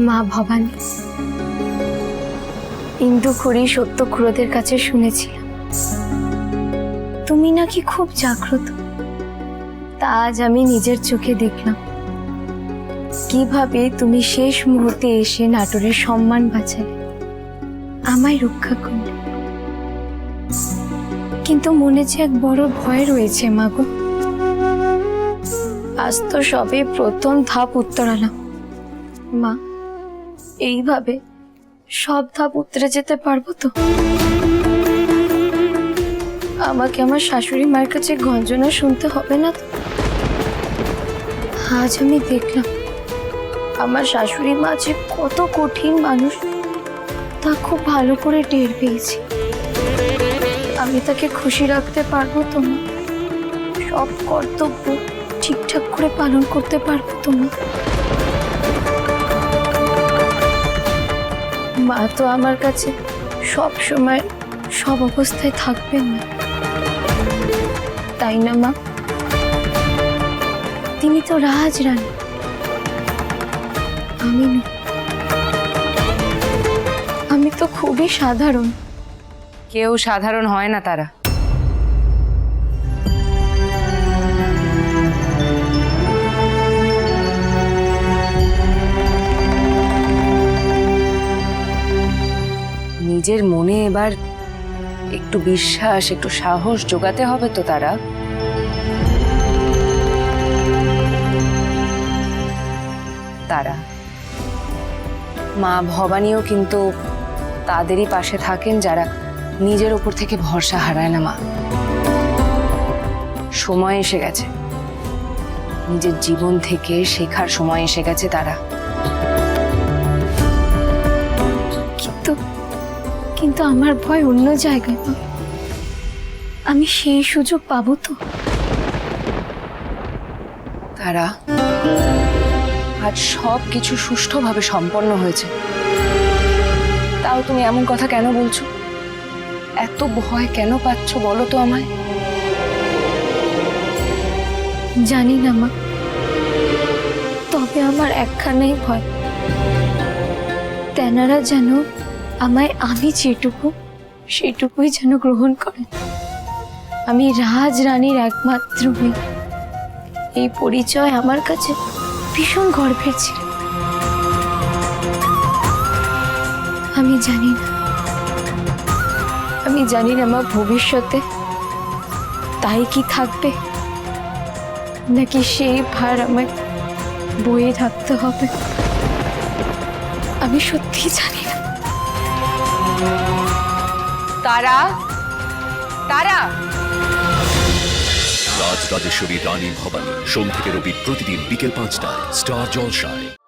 মা ভবানী, ইন্দুখড়ি সত্যক্রোধের কাছে শুনেছিলাম তুমি নাকি খুব জাগ্রত। তা আজ আমি নিজের চোখে দেখলাম কিভাবে তুমি শেষ মুহূর্তে এসে নাটোরের সম্মান বাঁচালে, আমায় রক্ষা করলে। কিন্তু মনে যে এক বড় ভয় রয়েছে মাগো। আজ তো সবে প্রথম ধাপ উত্তরালাম মা, এইভাবে সব ধাপ উতরে যেতে পারবো তো? আমাকে আমার শাশুড়ি মায়ের কাছে গঞ্জনা শুনতে হবে না তো? আজ আমি দেখলাম আমার শাশুড়ি মা যে কত কঠিন মানুষ তা খুব ভালো করে টের পেয়েছি। আমি তাকে খুশি রাখতে পারবো তো মা? সব কর্তব্য ঠিকঠাক করে পালন করতে পারবো তো মা? মা তো আমার কাছে সব সময় সব অবস্থায় থাকবেন না, তাই না মা? তিনি তো রাজরানী, আমি না। আমি তো খুবই সাধারণ। কেউ সাধারণ হয় না তারা। নিজের মনে এবার একটু বিশ্বাস, একটু সাহস জোগাতে হবে তো তারা। তারা মা ভবানীও কিন্তু তাদেরই পাশে থাকেন যারা নিজের উপর থেকে ভরসা হারায় না। মা, সময় এসে গেছে, নিজের জীবন থেকে শেখার সময় এসে গেছে তারা। কিন্তু আমার ভয় অন্য জায়গায়। আমি সেই সুযোগ পাবো তো? তারা আজ সব কিছু সুষ্ঠুভাবে সম্পন্ন হয়েছে, তাও তুমি এমন কথা কেন বলছো? এত ভয় কেন পাচ্ছ বলো তো আমায়? জানি না মা, তবে আমার একখানেই ভয়, তেনারা যেন আমায় আমি যেটুকু সেটুকুই যেন গ্রহণ করেন। আমি রাজরানীর একমাত্র মেয়ে, এই পরিচয় আমার কাছে ভীষণ গর্বের ছিল। আমি জানি না মা, ভবিষ্যতে তাই কি থাকবে, নাকি সেই ভার আমায় বয়ে থাকতে হবে, আমি সত্যি জানি না। তারা তারা রাজরাজেশ্বরী রানী ভবানী, সোম থেকে রবি প্রতিদিন বিকেল 5টায় স্টার জলসায়।